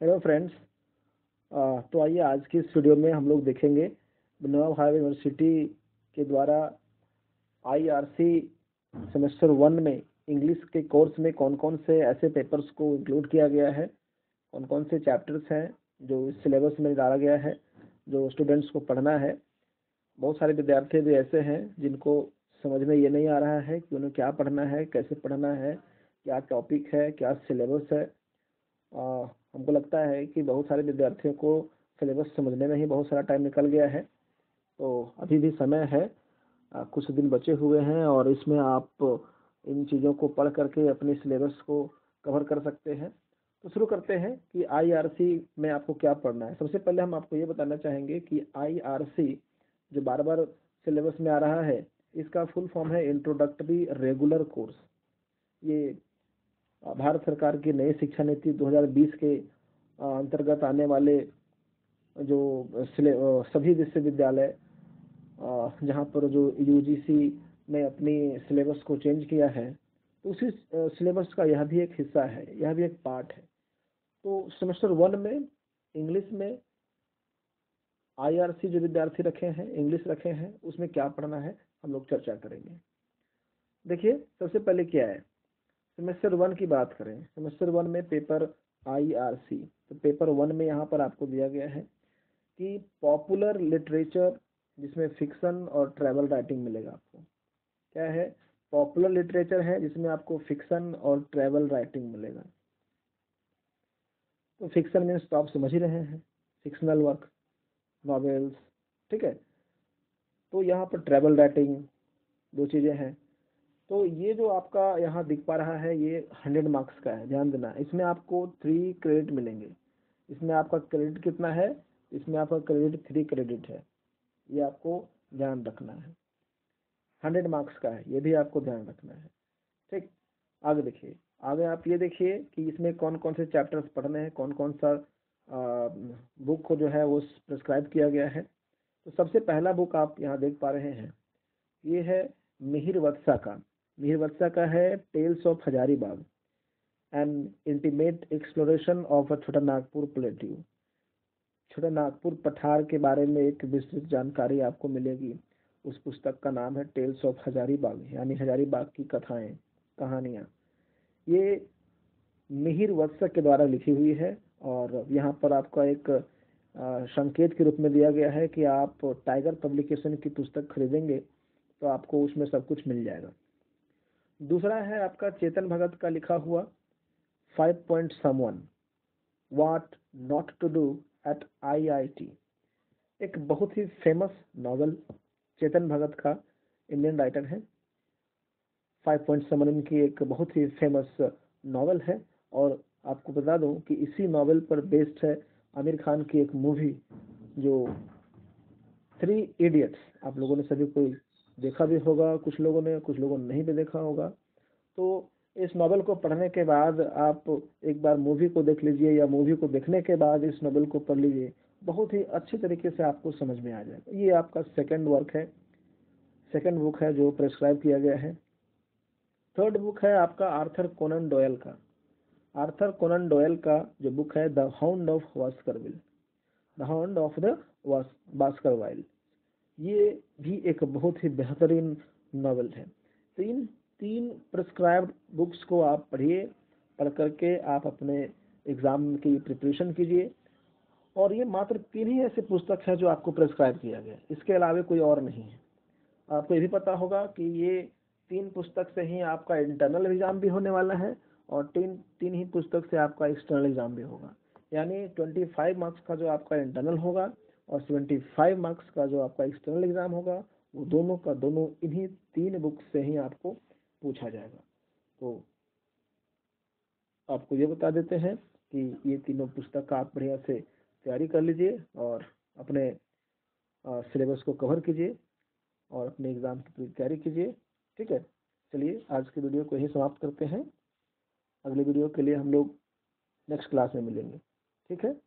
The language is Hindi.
Hello friends. तो आइए आज की इस वीडियो में हम लोग देखेंगे नवा भारत यूनिवर्सिटी के द्वारा आईआरसी सेमेस्टर 1 में इंग्लिश के कोर्स में कौन कौन से ऐसे पेपर्स को इंक्लूड किया गया है, कौन कौन से चैप्टर्स हैं जो इस सिलेबस में डाला गया है जो स्टूडेंट्स को पढ़ना है। बहुत सारे विद्यार्थी भी ऐसे हैं जिनको समझ में ये नहीं आ रहा है कि उन्हें क्या पढ़ना है, कैसे पढ़ना है, क्या टॉपिक है, क्या सिलेबस है। हमको लगता है कि बहुत सारे विद्यार्थियों को सिलेबस समझने में ही बहुत सारा टाइम निकल गया है। तो अभी भी समय है, कुछ दिन बचे हुए हैं और इसमें आप इन चीज़ों को पढ़ करके अपने सिलेबस को कवर कर सकते हैं। तो शुरू करते हैं कि आईआरसी में आपको क्या पढ़ना है। सबसे पहले हम आपको ये बताना चाहेंगे कि आईआरसी जो बार बार सिलेबस में आ रहा है, इसका फुल फॉर्म है इंट्रोडक्टरी रेगुलर कोर्स। ये भारत सरकार की नई शिक्षा नीति 2020 के अंतर्गत आने वाले जो सभी विश्वविद्यालय जहाँ पर जो यूजीसी ने अपनी सिलेबस को चेंज किया है, तो उसी सिलेबस का यह भी एक हिस्सा है, यह भी एक पार्ट है। तो सेमेस्टर 1 में इंग्लिश में आईआरसी जो विद्यार्थी रखे हैं, इंग्लिश रखे हैं, उसमें क्या पढ़ना है हम लोग चर्चा करेंगे। देखिए, सबसे पहले क्या है, सेमेस्टर 1 की बात करें। सेमेस्टर 1 में पेपर आईआरसी, तो पेपर 1 में यहाँ पर आपको दिया गया है कि पॉपुलर लिटरेचर, जिसमें फिक्शन और ट्रैवल राइटिंग मिलेगा आपको। क्या है? पॉपुलर लिटरेचर है जिसमें आपको फिक्शन और ट्रैवल राइटिंग मिलेगा। तो फिक्शन मीन्स तो आप समझ ही रहे हैं, फिक्शनल वर्क, नॉवेल्स, ठीक है। तो यहाँ पर ट्रैवल राइटिंग, दो चीज़ें हैं। तो ये जो आपका यहाँ दिख पा रहा है, ये 100 मार्क्स का है, ध्यान देना। इसमें आपको 3 क्रेडिट मिलेंगे। इसमें आपका क्रेडिट कितना है? इसमें आपका क्रेडिट 3 क्रेडिट है, ये आपको ध्यान रखना है। 100 मार्क्स का है, ये भी आपको ध्यान रखना है, ठीक। आगे देखिए, आगे आप ये देखिए कि इसमें कौन कौन से चैप्टर्स पढ़ने हैं, कौन कौन सा बुक को जो है वो प्रिस्क्राइब किया गया है। तो सबसे पहला बुक आप यहाँ देख पा रहे हैं, ये है मिहिर वत्सा का। मिहिर वत्सा का है tales of Hazaribagh, an intimate exploration of a Chota Nagpur plateau. छोटा नागपुर पठार के बारे में एक विस्तृत जानकारी आपको मिलेगी। उस पुस्तक का नाम है टेल्स ऑफ हजारीबाग, यानी हजारीबाग की कथाएं, कहानियाँ। ये मिहिर वत्स के द्वारा लिखी हुई है और यहाँ पर आपका एक संकेत के रूप में दिया गया है कि आप टाइगर पब्लिकेशन की पुस्तक खरीदेंगे तो आपको उसमें सब कुछ मिल जाएगा। दूसरा है आपका चेतन भगत का लिखा हुआ 5 Point Someone, what not to do at IIT. एक बहुत ही फेमस नॉवल, चेतन भगत का, इंडियन राइटर है। 5 Point Someone की एक बहुत ही फेमस नॉवल है और आपको बता दूं कि इसी नॉवल पर बेस्ड है आमिर खान की एक मूवी जो 3 इडियट्स। आप लोगों ने सभी कोई देखा भी होगा, कुछ लोगों ने नहीं भी देखा होगा। तो इस नॉवल को पढ़ने के बाद आप एक बार मूवी को देख लीजिए या मूवी को देखने के बाद इस नॉवल को पढ़ लीजिए, बहुत ही अच्छे तरीके से आपको समझ में आ जाएगा। ये आपका सेकंड वर्क है, सेकंड बुक है जो प्रेस्क्राइब किया गया है। थर्ड बुक है आपका आर्थर कोनन डॉयल का। आर्थर कोनन डॉयल का जो बुक है the hound of Baskerville, the hound of the Baskerville, ये भी एक बहुत ही बेहतरीन नॉवल है। तो इन 3 प्रिस्क्राइब्ड बुक्स को आप पढ़िए, पढ़ करके आप अपने एग्ज़ाम की प्रिपरेशन कीजिए। और ये मात्र 3 ही ऐसे पुस्तक है जो आपको प्रिस्क्राइब किया गया है, इसके अलावा कोई और नहीं है। आपको ये भी पता होगा कि ये 3 पुस्तक से ही आपका इंटरनल एग्ज़ाम भी होने वाला है और तीन ही पुस्तक से आपका एक्सटर्नल एग्ज़ाम भी होगा। यानी 25 मार्क्स का जो आपका इंटरनल होगा और 75 मार्क्स का जो आपका एक्सटर्नल एग्ज़ाम होगा, वो दोनों का दोनों इन्हीं 3 बुक से ही आपको पूछा जाएगा। तो आपको ये बता देते हैं कि ये तीनों पुस्तक का आप बढ़िया से तैयारी कर लीजिए और अपने सिलेबस को कवर कीजिए और अपने एग्ज़ाम की पूरी तैयारी कीजिए, ठीक है। चलिए आज की वीडियो को यहीं समाप्त करते हैं। अगले वीडियो के लिए हम लोग नेक्स्ट क्लास में मिलेंगे, ठीक है।